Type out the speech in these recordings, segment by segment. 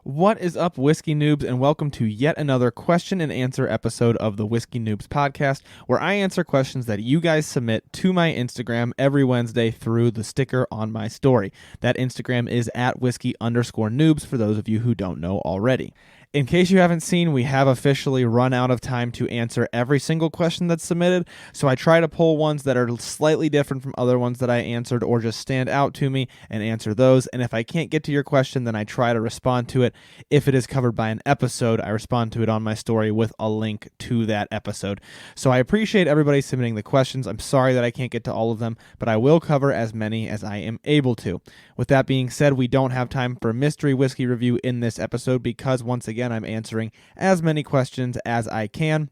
What is up, Whiskey Noobs, and welcome to yet another question and answer episode of the Whiskey Noobs podcast, where I answer questions that you guys submit to my Instagram every Wednesday through the sticker on my story. That Instagram is at whiskey_noobs for those of you who don't know already. In case you haven't seen, we have officially run out of time to answer every single question that's submitted, so I try to pull ones that are slightly different from other ones that I answered or just stand out to me and answer those. And if I can't get to your question, then I try to respond to it. If it is covered by an episode, I respond to it on my story with a link to that episode. So I appreciate everybody submitting the questions. I'm sorry that I can't get to all of them, but I will cover as many as I am able to. With that being said, we don't have time for a mystery whiskey review in this episode because, once again, I'm answering as many questions as I can.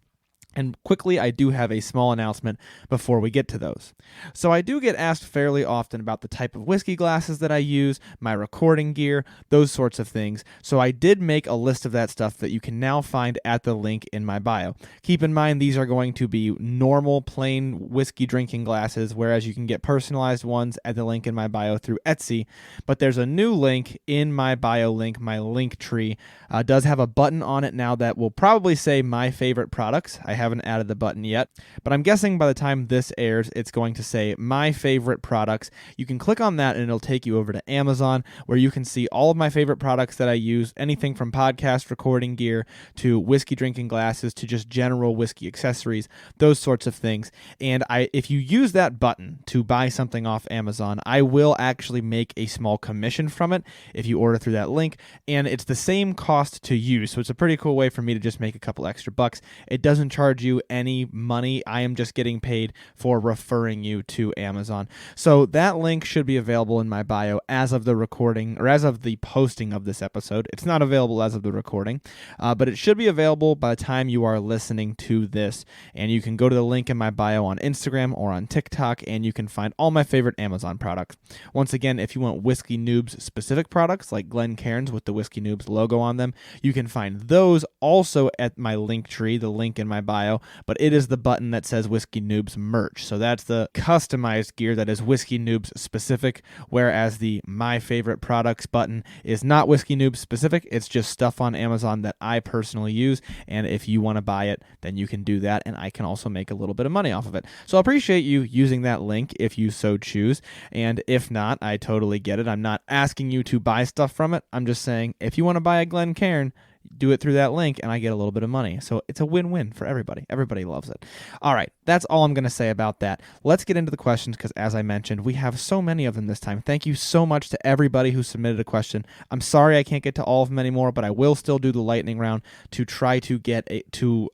And quickly, I do have a small announcement before we get to those. So I do get asked fairly often about the type of whiskey glasses that I use, my recording gear, those sorts of things. So I did make a list of that stuff that you can now find at the link in my bio. Keep in mind, these are going to be normal, plain whiskey drinking glasses, whereas you can get personalized ones at the link in my bio through Etsy. But there's a new link in my bio link, my link tree. Does have a button on it now that will probably say my favorite products. I haven't added the button yet, but I'm guessing by the time this airs, it's going to say my favorite products. You can click on that and it'll take you over to Amazon, where you can see all of my favorite products that I use, anything from podcast recording gear to whiskey drinking glasses to just general whiskey accessories, those sorts of things. And if you use that button to buy something off Amazon, I will actually make a small commission from it if you order through that link, and it's the same cost to use, so it's a pretty cool way for me to just make a couple extra bucks. It doesn't charge you any money. I am just getting paid for referring you to Amazon. So that link should be available in my bio as of the recording, or as of the posting of this episode. It's not available as of the recording, but it should be available by the time you are listening to this. And you can go to the link in my bio on Instagram or on TikTok, and you can find all my favorite Amazon products. Once again, if you want Whiskey Noobs specific products like Glencairns with the Whiskey Noobs logo on them, you can find those also at my link tree, the link in my bio, but it is the button that says Whiskey Noobs merch. So that's the customized gear that is Whiskey Noobs specific, whereas the my favorite products button is not Whiskey Noobs specific. It's just stuff on Amazon that I personally use, and if you want to buy it, then you can do that, and I can also make a little bit of money off of it. So I appreciate you using that link if you so choose, and if not, I totally get it. I'm not asking you to buy stuff from it. I'm just saying, if you want to buy a Glencairn, do it through that link and I get a little bit of money. So it's a win-win for everybody. Everybody loves it. All right, that's all I'm going to say about that. Let's get into the questions because, as I mentioned, we have so many of them this time. Thank you so much to everybody who submitted a question. I'm sorry I can't get to all of them anymore, but I will still do the lightning round to try to get to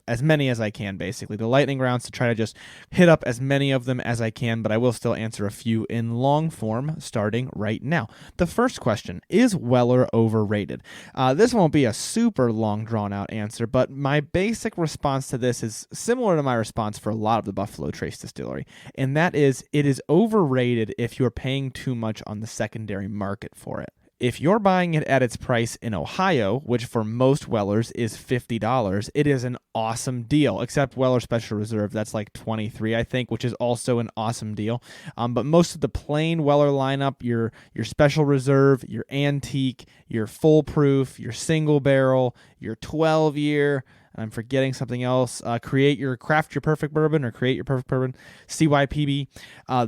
as many as I can, basically. The lightning rounds to try to just hit up as many of them as I can, but I will still answer a few in long form starting right now. The first question, is Weller overrated? This won't be a super long drawn out answer, but my basic response to this is similar to my response for a lot of the Buffalo Trace distillery, and that is, it is overrated if you're paying too much on the secondary market for it. If you're buying it at its price in Ohio, which for most Wellers is $50, it is an awesome deal, except Weller Special Reserve, that's like $23, I think, which is also an awesome deal. But most of the plain Weller lineup, your Special Reserve, your Antique, your Full Proof, your Single Barrel, your 12-year, and I'm forgetting something else. Craft Your Perfect Bourbon or Create Your Perfect Bourbon, CYPB.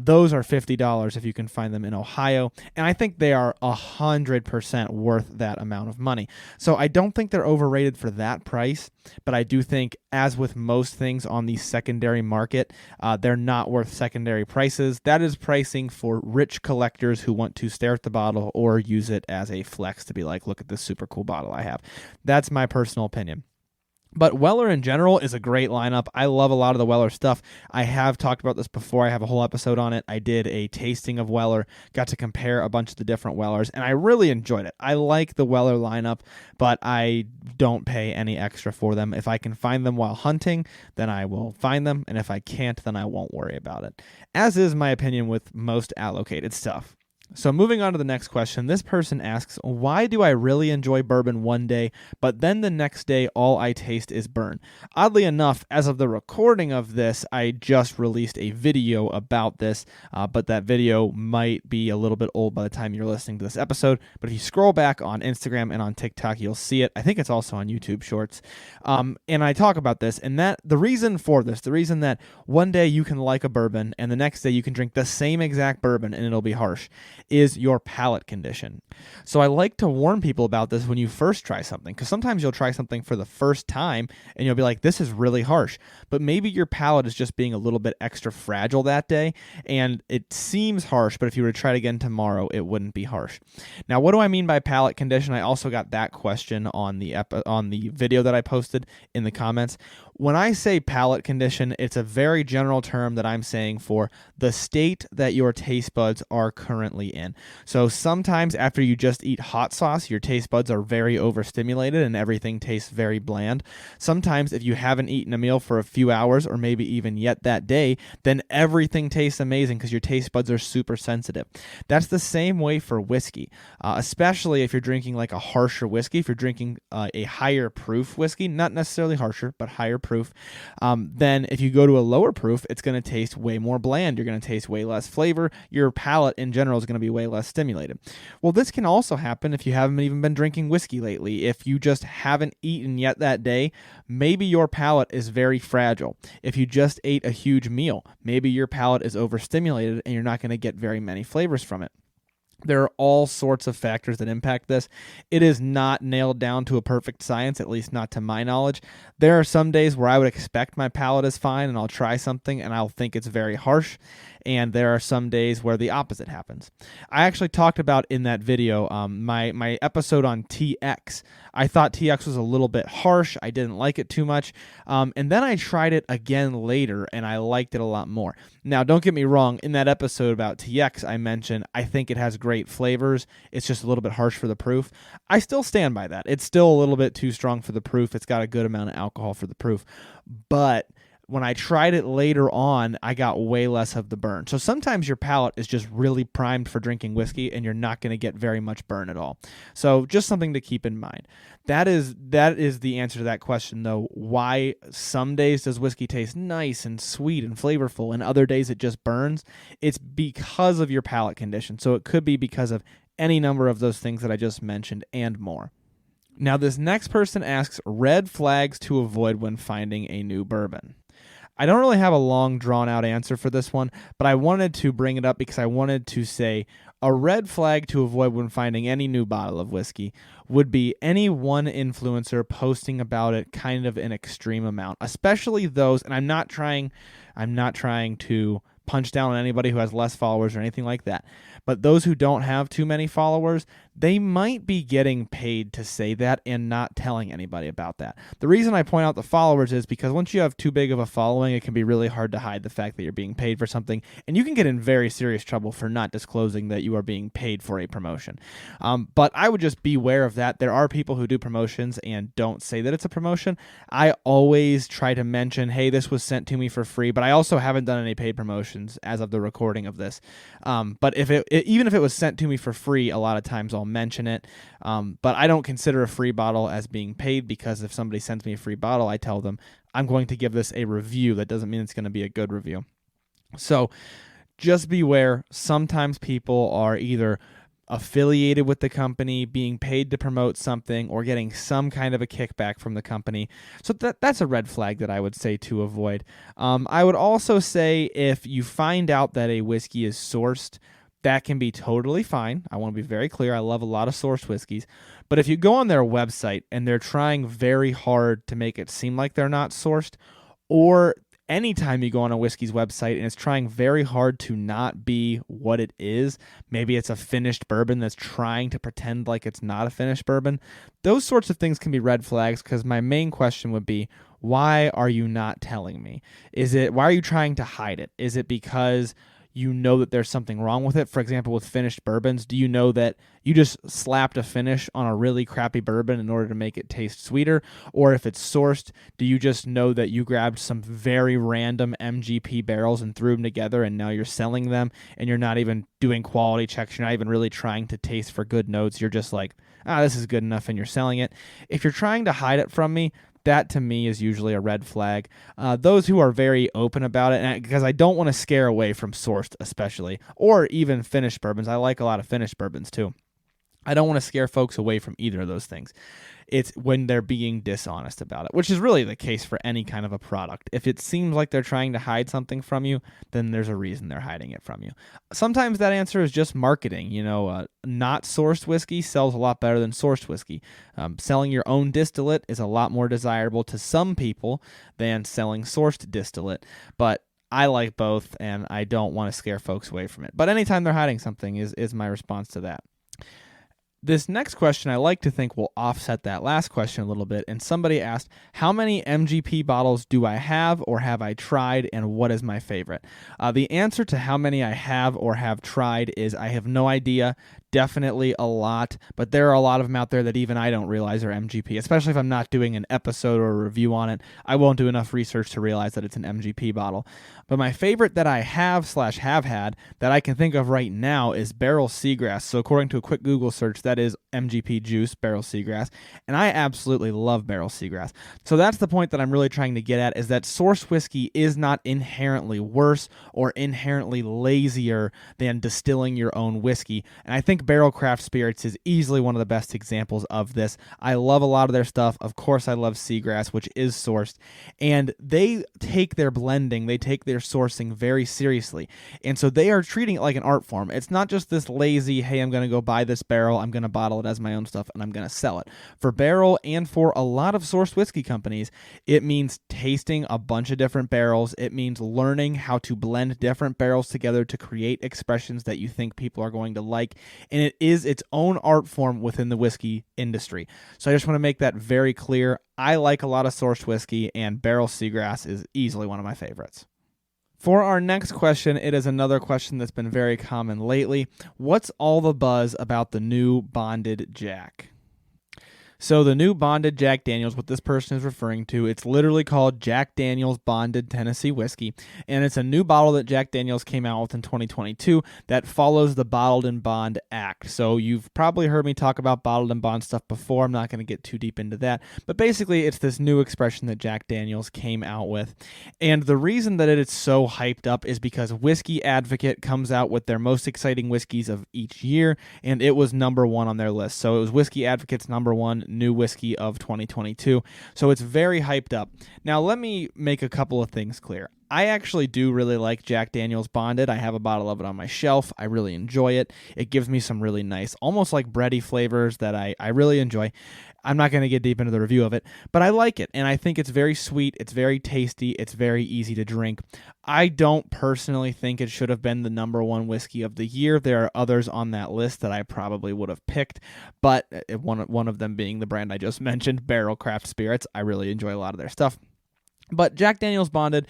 Those are $50 if you can find them in Ohio. And I think they are 100% worth that amount of money. So I don't think they're overrated for that price, but I do think, as with most things on the secondary market, they're not worth secondary prices. That is pricing for rich collectors who want to stare at the bottle or use it as a flex to be like, look at this super cool bottle I have. That's my personal opinion. But Weller in general is a great lineup. I love a lot of the Weller stuff. I have talked about this before. I have a whole episode on it. I did a tasting of Weller, got to compare a bunch of the different Wellers, and I really enjoyed it. I like the Weller lineup, but I don't pay any extra for them. If I can find them while hunting, then I will find them, and if I can't, then I won't worry about it. As is my opinion with most allocated stuff. So moving on to the next question, this person asks, why do I really enjoy bourbon one day, but then the next day all I taste is burn? Oddly enough, as of the recording of this, I just released a video about this, but that video might be a little bit old by the time you're listening to this episode. But if you scroll back on Instagram and on TikTok, you'll see it. I think it's also on YouTube Shorts. And I talk about this, and that the reason for this, the reason that one day you can like a bourbon and the next day you can drink the same exact bourbon and it'll be harsh, is your palate condition. So I like to warn people about this when you first try something, because sometimes you'll try something for the first time and you'll be like, this is really harsh. But maybe your palate is just being a little bit extra fragile that day and it seems harsh, but if you were to try it again tomorrow, it wouldn't be harsh. Now, what do I mean by palate condition? I also got that question on the video that I posted in the comments. When I say palate condition, it's a very general term that I'm saying for the state that your taste buds are currently in. So sometimes after you just eat hot sauce, your taste buds are very overstimulated and everything tastes very bland. Sometimes if you haven't eaten a meal for a few hours or maybe even yet that day, then everything tastes amazing because your taste buds are super sensitive. That's the same way for whiskey, especially if you're drinking like a harsher whiskey. If you're drinking a higher proof whiskey, not necessarily harsher, but higher proof, then if you go to a lower proof, it's going to taste way more bland. You're going to taste way less flavor. Your palate in general is going to be way less stimulated. Well, this can also happen if you haven't even been drinking whiskey lately. If you just haven't eaten yet that day, maybe your palate is very fragile. If you just ate a huge meal, maybe your palate is overstimulated and you're not going to get very many flavors from it. There are all sorts of factors that impact this. It is not nailed down to a perfect science, at least not to my knowledge. There are some days where I would expect my palate is fine and I'll try something and I'll think it's very harsh. And there are some days where the opposite happens. I actually talked about in that video my episode on TX. I thought TX was a little bit harsh. I didn't like it too much. And then I tried it again later and I liked it a lot more. Now, don't get me wrong. In that episode about TX, I mentioned I think it has great flavors. It's just a little bit harsh for the proof. I still stand by that. It's still a little bit too strong for the proof. It's got a good amount of alcohol for the proof. But when I tried it later on, I got way less of the burn. So sometimes your palate is just really primed for drinking whiskey and you're not going to get very much burn at all. So just something to keep in mind. That is the answer to that question, though. Why some days does whiskey taste nice and sweet and flavorful and other days it just burns? It's because of your palate condition. So it could be because of any number of those things that I just mentioned and more. Now, this next person asks red flags to avoid when finding a new bourbon. I don't really have a long, drawn-out answer for this one, but I wanted to bring it up because I wanted to say a red flag to avoid when finding any new bottle of whiskey would be any one influencer posting about it kind of an extreme amount, especially those, and I'm not trying to punch down on anybody who has less followers or anything like that, but those who don't have too many followers, they might be getting paid to say that and not telling anybody about that. The reason I point out the followers is because once you have too big of a following, it can be really hard to hide the fact that you're being paid for something, and you can get in very serious trouble for not disclosing that you are being paid for a promotion. But I would just beware of that. There are people who do promotions and don't say that it's a promotion. I always try to mention, hey, this was sent to me for free, but I also haven't done any paid promotions as of the recording of this. But if even if it was sent to me for free, a lot of times I'll mention it. But I don't consider a free bottle as being paid, because if somebody sends me a free bottle, I tell them I'm going to give this a review. That doesn't mean it's going to be a good review. So just beware. Sometimes people are either affiliated with the company, being paid to promote something, or getting some kind of a kickback from the company. So that's a red flag that I would say to avoid. I would also say if you find out that a whiskey is sourced, that can be totally fine. I want to be very clear. I love a lot of sourced whiskeys. But if you go on their website and they're trying very hard to make it seem like they're not sourced, or anytime you go on a whiskey's website and it's trying very hard to not be what it is, maybe it's a finished bourbon that's trying to pretend like it's not a finished bourbon, those sorts of things can be red flags, because my main question would be, why are you not telling me? Why are you trying to hide it? Is it because you know that there's something wrong with it. For example, with finished bourbons, do you know that you just slapped a finish on a really crappy bourbon in order to make it taste sweeter? Or if it's sourced, do you just know that you grabbed some very random MGP barrels and threw them together and now you're selling them and you're not even doing quality checks? You're not even really trying to taste for good notes. You're just like, this is good enough, and you're selling it. If you're trying to hide it from me, that to me is usually a red flag. Those who are very open about it, because I don't want to scare away from sourced especially, or even finished bourbons. I like a lot of finished bourbons too. I don't want to scare folks away from either of those things. It's when they're being dishonest about it, which is really the case for any kind of a product. If it seems like they're trying to hide something from you, then there's a reason they're hiding it from you. Sometimes that answer is just marketing. Not sourced whiskey sells a lot better than sourced whiskey. Selling your own distillate is a lot more desirable to some people than selling sourced distillate. But I like both, and I don't want to scare folks away from it. But anytime they're hiding something is my response to that. This next question I like to think will offset that last question a little bit, and somebody asked, how many MGP bottles do I have or have I tried, and what is my favorite? The answer to how many I have or have tried is I have no idea. Definitely a lot, but there are a lot of them out there that even I don't realize are MGP, especially if I'm not doing an episode or a review on it. I won't do enough research to realize that it's an MGP bottle. But my favorite that I have had that I can think of right now is Barrel Seagrass. So according to a quick Google search, that is MGP Juice, Barrel Seagrass, and I absolutely love Barrel Seagrass. So that's the point that I'm really trying to get at, is that sourced whiskey is not inherently worse or inherently lazier than distilling your own whiskey, and I think Barrel Craft Spirits is easily one of the best examples of this. I love a lot of their stuff. Of course, I love Seagrass, which is sourced, and they take their blending, they take their sourcing very seriously, and so they are treating it like an art form. It's not just this lazy, hey, I'm going to go buy this barrel, I'm going to bottle it as my own stuff, and I'm going to sell it. For Barrel and for a lot of sourced whiskey companies, it means tasting a bunch of different barrels. It means learning how to blend different barrels together to create expressions that you think people are going to like, and it is its own art form within the whiskey industry. So I just want to make that very clear. I like a lot of sourced whiskey, and Barrel Seagrass is easily one of my favorites. For our next question, it is another question that's been very common lately. What's all the buzz about the new Bonded Jack? So the new Bonded Jack Daniels, what this person is referring to, it's literally called Jack Daniels Bonded Tennessee Whiskey, and it's a new bottle that Jack Daniels came out with in 2022 that follows the Bottled and Bond Act. So you've probably heard me talk about Bottled and Bond stuff before. I'm not going to get too deep into that, but basically it's this new expression that Jack Daniels came out with, and the reason that it is so hyped up is because Whiskey Advocate comes out with their most exciting whiskeys of each year, and it was number one on their list. So it was Whiskey Advocate's number one new whiskey of 2022. So it's very hyped up. Now, let me make a couple of things clear. I actually do really like Jack Daniels Bonded. I have a bottle of it on my shelf. I really enjoy it. It gives me some really nice, almost like bready flavors that I really enjoy. I'm not going to get deep into the review of it, but I like it, and I think it's very sweet, it's very tasty, it's very easy to drink. I don't personally think it should have been the number one whiskey of the year. There are others on that list that I probably would have picked, but one of them being the brand I just mentioned, Barrel Craft Spirits. I really enjoy a lot of their stuff. But Jack Daniels Bonded,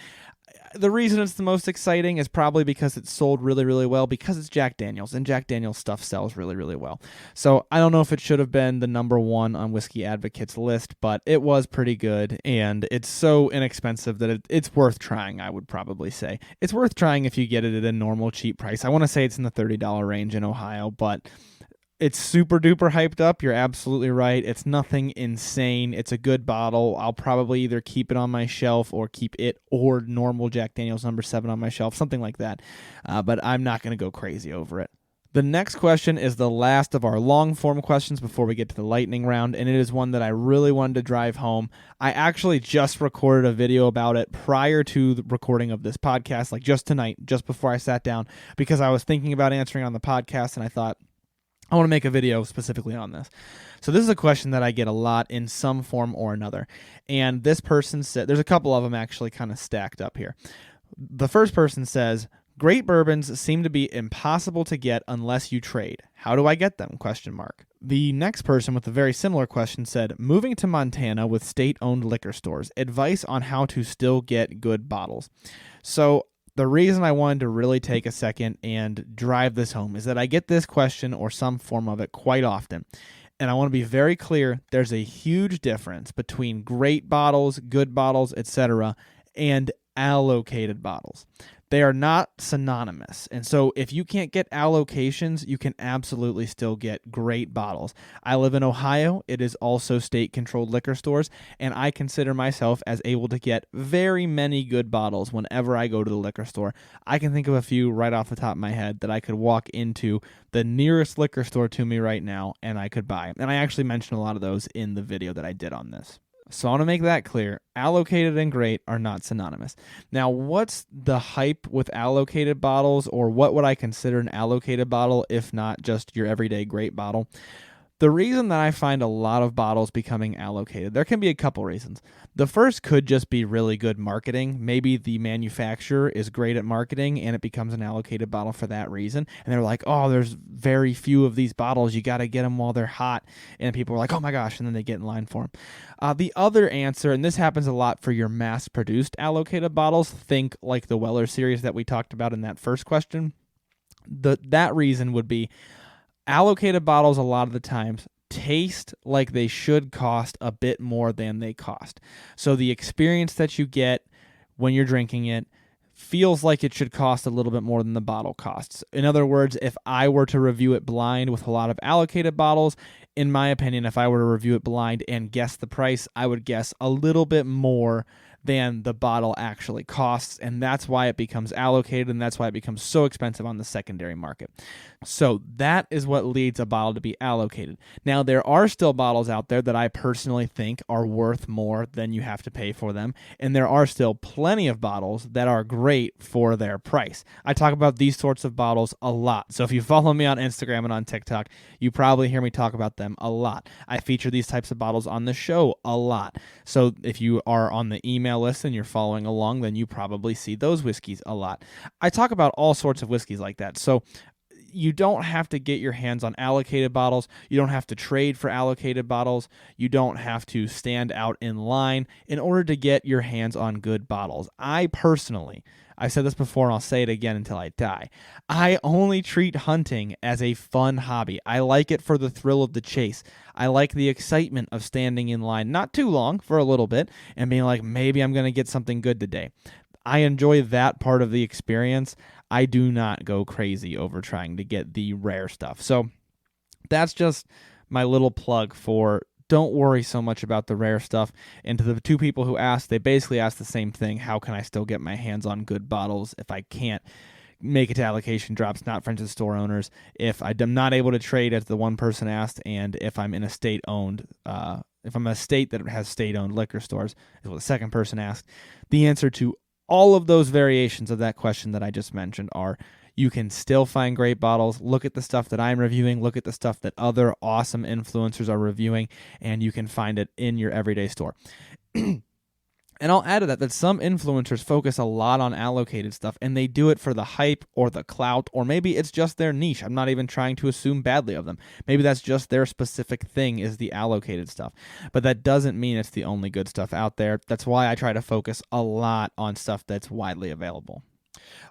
the reason it's the most exciting is probably because it's sold really, really well, because it's Jack Daniels, and Jack Daniels stuff sells really, really well. So I don't know if it should have been the number one on Whiskey Advocate's list, but it was pretty good, and it's so inexpensive that it's worth trying, I would probably say. It's worth trying if you get it at a normal cheap price. I want to say it's in the $30 range in Ohio, but it's super duper hyped up. You're absolutely right. It's nothing insane. It's a good bottle. I'll probably either keep it on my shelf or keep it or normal Jack Daniels number 7 on my shelf, something like that. But I'm not going to go crazy over it. The next question is the last of our long form questions before we get to the lightning round, and it is one that I really wanted to drive home. I actually just recorded a video about it prior to the recording of this podcast, like just tonight, just before I sat down, because I was thinking about answering on the podcast, and I thought, I want to make a video specifically on this. So this is a question that I get a lot in some form or another. And this person said, there's a couple of them actually kind of stacked up here. The first person says, great bourbons seem to be impossible to get unless you trade. How do I get them? ? The next person with a very similar question said, moving to Montana with state-owned liquor stores. Advice on how to still get good bottles. So The reason I wanted to really take a second and drive this home is that I get this question or some form of it quite often. And I want to be very clear, there's a huge difference between great bottles, good bottles, etc., and allocated bottles. They are not synonymous. And so if you can't get allocations, you can absolutely still get great bottles. I live in Ohio. It is also state-controlled liquor stores, and I consider myself as able to get very many good bottles whenever I go to the liquor store. I can think of a few right off the top of my head that I could walk into the nearest liquor store to me right now and I could buy. And I actually mentioned a lot of those in the video that I did on this. So I want to make that clear. Allocated and great are not synonymous. Now, what's the hype with allocated bottles, or what would I consider an allocated bottle if not just your everyday great bottle? The reason that I find a lot of bottles becoming allocated, there can be a couple reasons. The first could just be really good marketing. Maybe the manufacturer is great at marketing and it becomes an allocated bottle for that reason. And they're like, oh, there's very few of these bottles. You got to get them while they're hot. And people are like, oh my gosh, and then they get in line for them. The other answer, and this happens a lot for your mass-produced allocated bottles, think like the Weller series that we talked about in that first question. That reason would be allocated bottles a lot of the times taste like they should cost a bit more than they cost. So the experience that you get when you're drinking it feels like it should cost a little bit more than the bottle costs. In other words, if I were to review it blind with a lot of allocated bottles, in my opinion, if I were to review it blind and guess the price, I would guess a little bit more than the bottle actually costs, and that's why it becomes allocated, and that's why it becomes so expensive on the secondary market. So that is what leads a bottle to be allocated. Now, there are still bottles out there that I personally think are worth more than you have to pay for them, and there are still plenty of bottles that are great for their price. I talk about these sorts of bottles a lot, so if you follow me on Instagram and on TikTok, you probably hear me talk about them a lot. I feature these types of bottles on the show a lot, so if you are on the email list and you're following along, then you probably see those whiskeys a lot. I talk about all sorts of whiskeys like that, so you don't have to get your hands on allocated bottles. You don't have to trade for allocated bottles. You don't have to stand out in line in order to get your hands on good bottles. I personally, I've said this before and I'll say it again until I die, I only treat hunting as a fun hobby. I like it for the thrill of the chase. I like the excitement of standing in line, not too long, for a little bit, and being like, maybe I'm going to get something good today. I enjoy that part of the experience. I do not go crazy over trying to get the rare stuff. So that's just my little plug for don't worry so much about the rare stuff. And to the two people who asked, they basically asked the same thing. How can I still get my hands on good bottles if I can't make it to allocation drops, not friends with store owners, if I'm not able to trade, as the one person asked, and if I'm in a state-owned, if I'm a state that has state-owned liquor stores, is what the second person asked. The answer to all of those variations of that question that I just mentioned are you can still find great bottles. Look at the stuff that I'm reviewing. Look at the stuff that other awesome influencers are reviewing, and you can find it in your everyday store. And I'll add to that some influencers focus a lot on allocated stuff, and they do it for the hype or the clout, or maybe it's just their niche. I'm not even trying to assume badly of them. Maybe that's just their specific thing is the allocated stuff. But that doesn't mean it's the only good stuff out there. That's why I try to focus a lot on stuff that's widely available.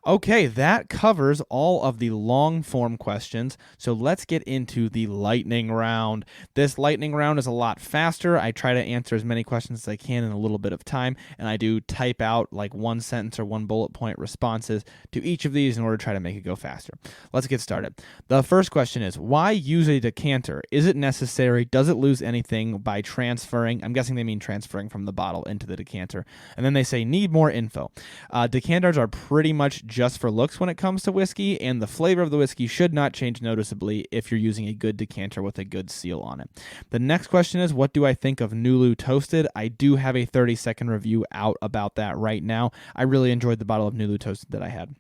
Okay, that covers all of the long form questions, so let's get into the lightning round. This lightning round is a lot faster. I try to answer as many questions as I can in a little bit of time, and I do type out like one sentence or one bullet point responses to each of these in order to try to make it go faster. Let's get started. The first question is, why use a decanter? Is it necessary? Does it lose anything by transferring? I'm guessing they mean transferring from the bottle into the decanter. And then they say, need more info. Decanters are pretty much just for looks when it comes to whiskey, and the flavor of the whiskey should not change noticeably if you're using a good decanter with a good seal on it. The next question is, what do I think of Nulu Toasted? I do have a 30-second review out about that right now. I really enjoyed the bottle of Nulu Toasted that I had.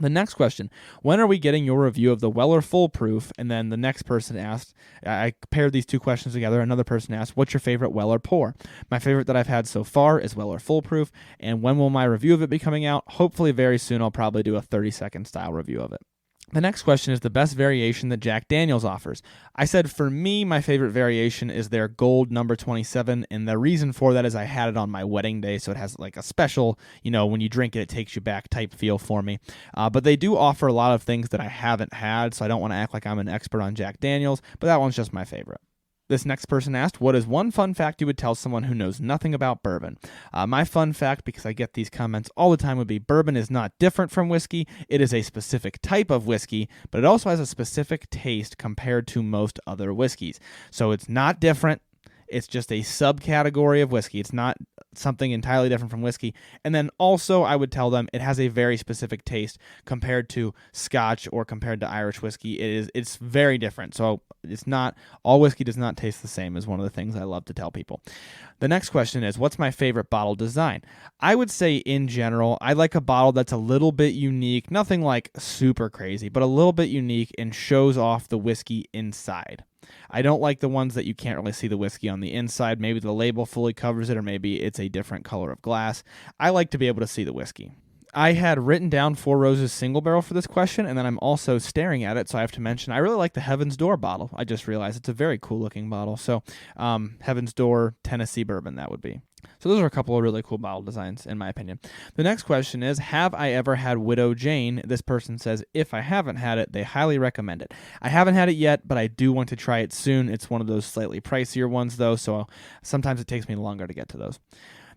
The next question, when are we getting your review of the Weller Foolproof? And then the next person asked, I paired these two questions together. Another person asked, what's your favorite Weller pour? My favorite that I've had so far is Weller Foolproof. And when will my review of it be coming out? Hopefully very soon. I'll probably do a 30-second style review of it. The next question is the best variation that Jack Daniel's offers. I said for me, my favorite variation is their gold number 27, and the reason for that is I had it on my wedding day, so it has like a special, when you drink it, it takes you back type feel for me. But they do offer a lot of things that I haven't had, so I don't want to act like I'm an expert on Jack Daniel's, but that one's just my favorite. This next person asked, what is one fun fact you would tell someone who knows nothing about bourbon? My fun fact, because I get these comments all the time, would be bourbon is not different from whiskey. It is a specific type of whiskey, but it also has a specific taste compared to most other whiskeys. So it's not different. It's just a subcategory of whiskey. It's not something entirely different from whiskey. And then also I would tell them it has a very specific taste compared to Scotch or compared to Irish whiskey. It's very different. So it's not, all whiskey does not taste the same is one of the things I love to tell people. The next question is, what's my favorite bottle design? I would say in general, I like a bottle that's a little bit unique, nothing like super crazy, but a little bit unique and shows off the whiskey inside. I don't like the ones that you can't really see the whiskey on the inside. Maybe the label fully covers it, or maybe it's a different color of glass. I like to be able to see the whiskey. I had written down Four Roses single barrel for this question, and then I'm also staring at it, so I have to mention I really like the Heaven's Door bottle. I just realized it's a very cool looking bottle. So Heaven's Door Tennessee bourbon, that would be. So those are a couple of really cool bottle designs, in my opinion. The next question is, have I ever had Widow Jane? This person says, if I haven't had it, they highly recommend it. I haven't had it yet, but I do want to try it soon. It's one of those slightly pricier ones, though, so sometimes it takes me longer to get to those.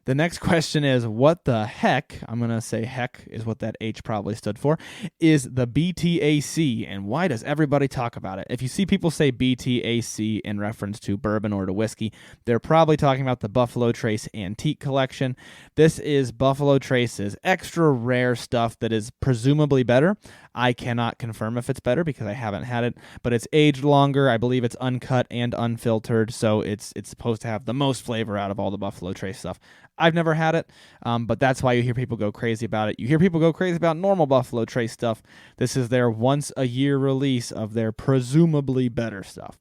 The next question is, what the heck, I'm going to say heck is what that H probably stood for, is the BTAC, and why does everybody talk about it? If you see people say BTAC in reference to bourbon or to whiskey, they're probably talking about the Buffalo Trace Antique Collection. This is Buffalo Trace's extra rare stuff that is presumably better. I cannot confirm if it's better because I haven't had it, but it's aged longer. I believe it's uncut and unfiltered, so it's supposed to have the most flavor out of all the Buffalo Trace stuff. I've never had it, but that's why you hear people go crazy about it. You hear people go crazy about normal Buffalo Trace stuff. This is their once-a-year release of their presumably better stuff.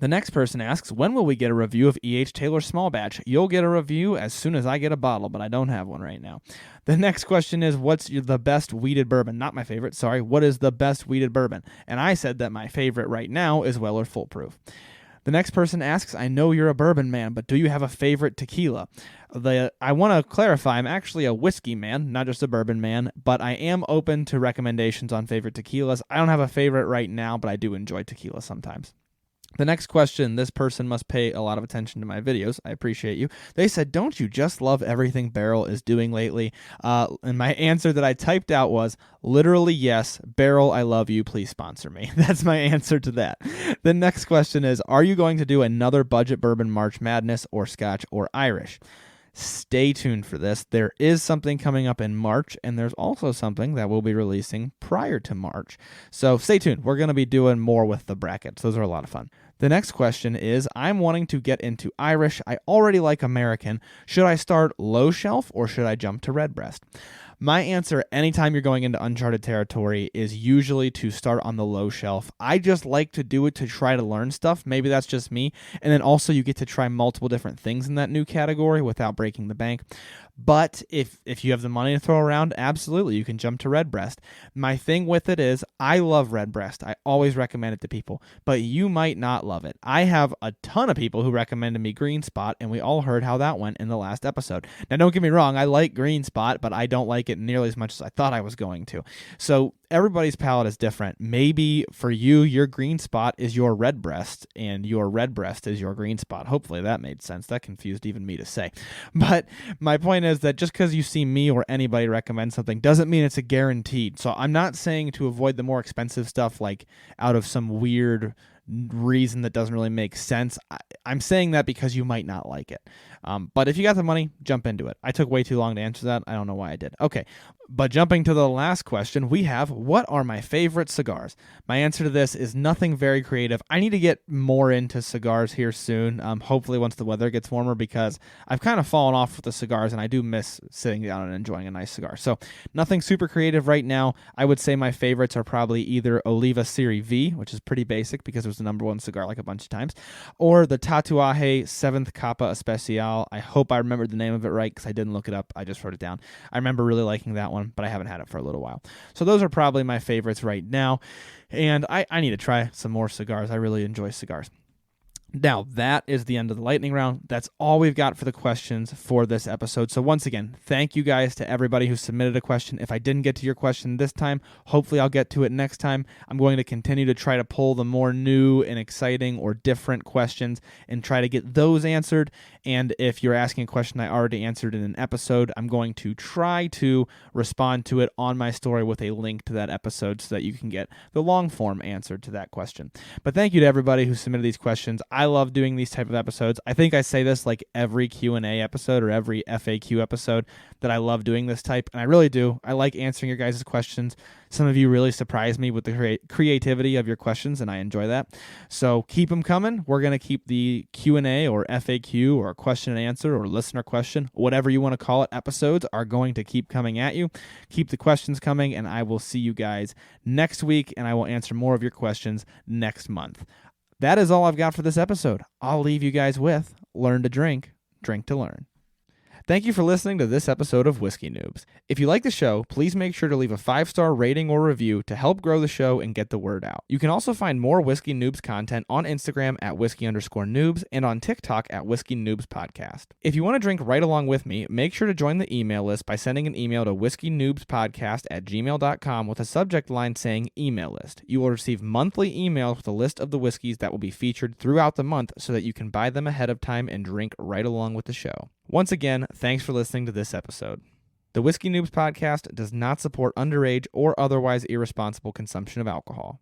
The next person asks, when will we get a review of E.H. Taylor Small Batch? You'll get a review as soon as I get a bottle, but I don't have one right now. The next question is, what's the best wheated bourbon? Not my favorite, sorry. What is the best wheated bourbon? And I said that my favorite right now is Weller Full Proof. The next person asks, I know you're a bourbon man, but do you have a favorite tequila? I want to clarify, I'm actually a whiskey man, not just a bourbon man, but I am open to recommendations on favorite tequilas. I don't have a favorite right now, but I do enjoy tequila sometimes. The next question, this person must pay a lot of attention to my videos. I appreciate you. They said, don't you just love everything Barrel is doing lately? And my answer that I typed out was, literally yes, Barrel, I love you. Please sponsor me. That's my answer to that. The next question is, are you going to do another budget bourbon March Madness or Scotch or Irish? Stay tuned for this. There is something coming up in March, and there's also something that we'll be releasing prior to March. So stay tuned. We're going to be doing more with the brackets. Those are a lot of fun. The next question is, I'm wanting to get into Irish. I already like American. Should I start low shelf or should I jump to Redbreast? My answer anytime you're going into uncharted territory is usually to start on the low shelf. I just like to do it to try to learn stuff. Maybe that's just me. And then also you get to try multiple different things in that new category without breaking the bank. But if you have the money to throw around, absolutely, you can jump to Redbreast. My thing with it is I love Redbreast. I always recommend it to people, but you might not love it. I have a ton of people who recommended me Green Spot, and we all heard how that went in the last episode. Now, don't get me wrong, I like Green Spot, but I don't like it nearly as much as I thought I was going to. So everybody's palate is different. Maybe for you, your Green Spot is your Redbreast, and your Redbreast is your Green Spot. Hopefully that made sense. That confused even me to say. But my point is that just because you see me or anybody recommend something doesn't mean it's a guaranteed. So I'm not saying to avoid the more expensive stuff like out of some weird reason that doesn't really make sense. I'm saying that because you might not like it. But if you got the money, jump into it. I took way too long to answer that. I don't know why I did. Okay, but jumping to the last question, we have, what are my favorite cigars? My answer to this is nothing very creative. I need to get more into cigars here soon, hopefully once the weather gets warmer, because I've kind of fallen off with the cigars, and I do miss sitting down and enjoying a nice cigar. So nothing super creative right now. I would say my favorites are probably either Oliva Siri V, which is pretty basic because it was the #1 cigar like a bunch of times, or the Tatuaje 7th Capa Especial. I hope I remembered the name of it right because I didn't look it up. I just wrote it down. I remember really liking that one. one, but I haven't had it for a little while. So those are probably my favorites right now. And I need to try some more cigars. I really enjoy cigars. Now, that is the end of the lightning round. That's all we've got for the questions for this episode. So once again, thank you guys to everybody who submitted a question. If I didn't get to your question this time, hopefully I'll get to it next time. I'm going to continue to try to pull the more new and exciting or different questions and try to get those answered. And if you're asking a question I already answered in an episode, I'm going to try to respond to it on my story with a link to that episode so that you can get the long form answer to that question. But thank you to everybody who submitted these questions. I love doing these type of episodes. I think I say this like every Q&A episode or every FAQ episode that I love doing this type, and I really do. I like answering your guys' questions. Some of you really surprise me with the creativity of your questions, and I enjoy that. So keep them coming. We're going to keep the Q&A or FAQ or question and answer or listener question, whatever you want to call it, episodes are going to keep coming at you. Keep the questions coming, and I will see you guys next week, and I will answer more of your questions next month. That is all I've got for this episode. I'll leave you guys with learn to drink, drink to learn. Thank you for listening to this episode of Whiskey Noobs. If you like the show, please make sure to leave a 5-star rating or review to help grow the show and get the word out. You can also find more Whiskey Noobs content on Instagram at whiskey_noobs and on TikTok at Whiskey Noobs Podcast. If you want to drink right along with me, make sure to join the email list by sending an email to whiskeynoobspodcast@gmail.com with a subject line saying email list. You will receive monthly emails with a list of the whiskeys that will be featured throughout the month so that you can buy them ahead of time and drink right along with the show. Once again, thanks for listening to this episode. The Whiskey Noobs Podcast does not support underage or otherwise irresponsible consumption of alcohol.